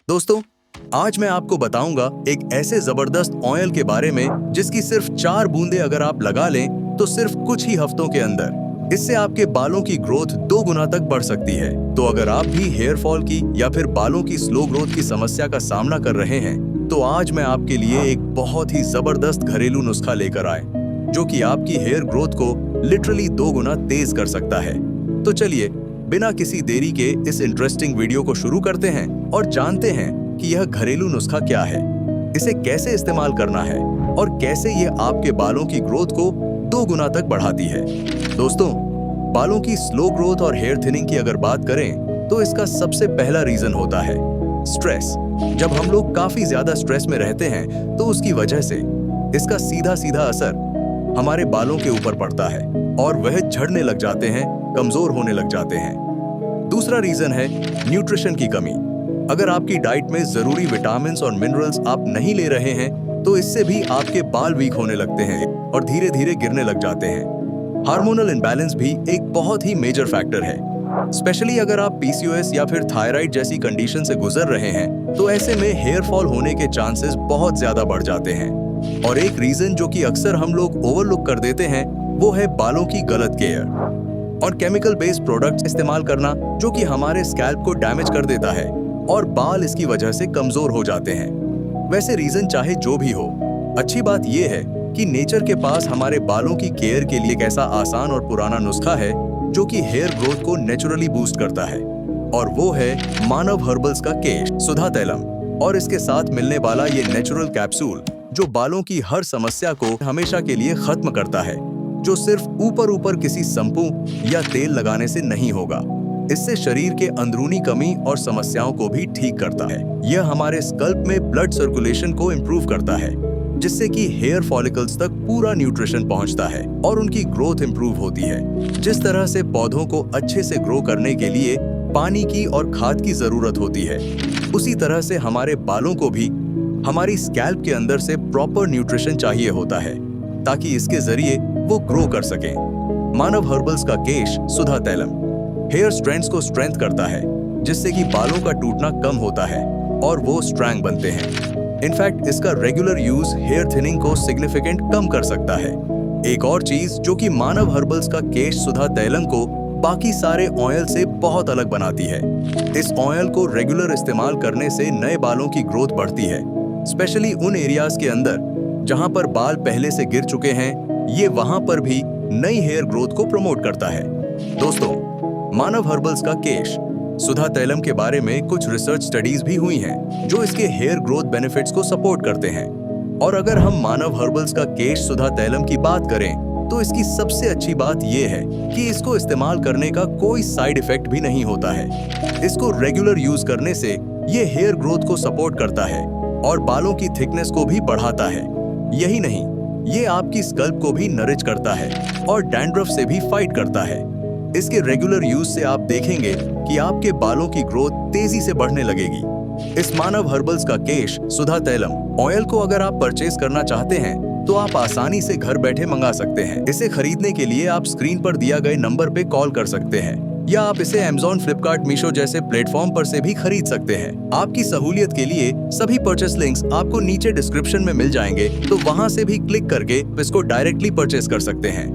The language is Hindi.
दोस्तों, आज मैं आपको बताऊंगा एक ऐसे जबरदस्त ऑयल के बारे में जिसकी सिर्फ 4 बूंदे अगर आप लगा लें तो सिर्फ कुछ ही हफ्तों के अंदर इससे आपके बालों की ग्रोथ 2 गुना तक बढ़ सकती है। तो अगर आप भी हेयर फॉल की या फिर बालों की स्लो ग्रोथ की समस्या का सामना कर रहे हैं तो आज मैं आपके लिए एक बहुत ही जबरदस्त घरेलू नुस्खा लेकर आए जो कि आपकी हेयर ग्रोथ को लिटरली 2 गुना तेज कर सकता है। तो चलिए बिना किसी देरी के इस इंटरेस्टिंग वीडियो को शुरू करते हैं और जानते हैं कि यह घरेलू नुस्खा क्या है, इसे कैसे इस्तेमाल करना है और कैसे ये आपके बालों की ग्रोथ को 2 गुना तक बढ़ाती है। दोस्तों, बालों की स्लो ग्रोथ और हेयर थिनिंग की अगर बात करें तो इसका सबसे पहला रीजन होता है स्ट्रेस। जब हम लोग काफी ज्यादा स्ट्रेस में रहते हैं तो उसकी वजह से इसका सीधा सीधा असर हमारे बालों के ऊपर पड़ता है और वह झड़ने लग जाते हैं, कमजोर होने लग जाते हैं। दूसरा रीजन है न्यूट्रिशन की कमी। अगर आपकी डाइट में जरूरी विटामिन्स और मिनरल्स आप नहीं ले रहे हैं तो इससे भी आपके बाल वीक होने लगते हैं और धीरे धीरे गिरने लग जाते हैं। हार्मोनल इम्बैलेंस भी एक बहुत ही मेजर फैक्टर है, स्पेशली अगर आप पीसीओएस या फिर थायराइड जैसी कंडीशन से गुजर रहे हैं तो ऐसे में हेयर फॉल होने के चांसेस बहुत ज्यादा बढ़ जाते हैं। और एक रीजन जो कि अक्सर हम लोग ओवरलुक कर देते हैं वो है बालों की गलत केयर और केमिकल बेस्ड प्रोडक्ट्स इस्तेमाल करना जो कि हमारे स्कैल्प को डैमेज कर देता है और बाल इसकी वजह से कमजोर हो जाते हैं। वैसे रीजन चाहे जो भी हो, अच्छी बात यह है कि नेचर के पास हमारे बालों की केयर के लिए एक ऐसा आसान और पुराना नुस्खा है जो कि हेयर ग्रोथ को नेचुरली बूस्ट करता है और वो है मानव हर्बल्स का केश सुधा तैलम और इसके साथ मिलने वाला ये नेचुरल कैप्सूल जो बालों की हर समस्या को हमेशा के लिए खत्म करता है, जो सिर्फ ऊपर ऊपर किसी शैम्पू या तेल लगाने से नहीं होगा। इससे शरीर के अंदरूनी कमी और समस्याओं को भी ठीक करता है। यह हमारे स्कल्प में ब्लड सर्कुलेशन को इम्प्रूव करता है जिससे कि हेयर फॉलिकल्स तक पूरा न्यूट्रिशन पहुंचता है और उनकी ग्रोथ इम्प्रूव होती है। जिस तरह से पौधों को अच्छे से ग्रो करने के लिए पानी की और खाद की जरूरत होती है, उसी तरह से हमारे बालों को भी हमारी स्कैल्प के अंदर से प्रॉपर न्यूट्रिशन चाहिए होता है ताकि इसके जरिए वो ग्रो कर सके। मानव हर्बल्स का केश सुधा तैलम हेयर स्ट्रैंड्स को स्ट्रेंथ करता है जिससे कि बालों का टूटना कम होता है और वो स्ट्रॉन्ग बनते हैं। इनफैक्ट इसका रेगुलर यूज हेयर थिनिंग को सिग्निफिकेंट कम कर सकता है। एक और चीज जो कि मानव हर्बल्स का केश सुधा तैलम को बाकी सारे ऑयल से बहुत अलग बनाती है, इस ऑयल को रेगुलर इस्तेमाल करने से नए बालों की ग्रोथ बढ़ती है, स्पेशली उन एरियाज के अंदर जहां पर बाल पहले से गिर चुके हैं। ये वहां पर भी नई हेयर ग्रोथ को प्रमोट करता है। दोस्तों, मानव हर्बल्स का केश सुधा तैलम के बारे में कुछ रिसर्च स्टडीज भी हुई हैं जो इसके हेयर ग्रोथ बेनिफिट्स को सपोर्ट करते हैं। और अगर हम मानव हर्बल्स का केश सुधा तैलम की बात करें तो इसकी सबसे अच्छी बात यह है कि इसको इस्तेमाल करने का कोई साइड इफेक्ट भी नहीं होता है। इसको रेगुलर यूज करने से ये हेयर ग्रोथ को सपोर्ट करता है और बालों की थिकनेस को भी बढ़ाता है। यही नहीं, ये आपकी स्कल्प को भी नरिश करता है और डैंड्रफ से भी फाइट करता है। इसके रेगुलर यूज से आप देखेंगे कि आपके बालों की ग्रोथ तेजी से बढ़ने लगेगी। इस मानव हर्बल्स का केश सुधा तैलम ऑयल को अगर आप परचेज करना चाहते हैं तो आप आसानी से घर बैठे मंगा सकते हैं। इसे खरीदने के लिए आप स्क्रीन पर दिया गए नंबर पे कॉल कर सकते हैं या आप इसे Amazon, Flipkart, मीशो जैसे प्लेटफॉर्म पर से भी खरीद सकते हैं। आपकी सहूलियत के लिए सभी परचेस लिंक्स आपको नीचे डिस्क्रिप्शन में मिल जाएंगे, तो वहां से भी क्लिक करके इसको डायरेक्टली परचेस कर सकते हैं।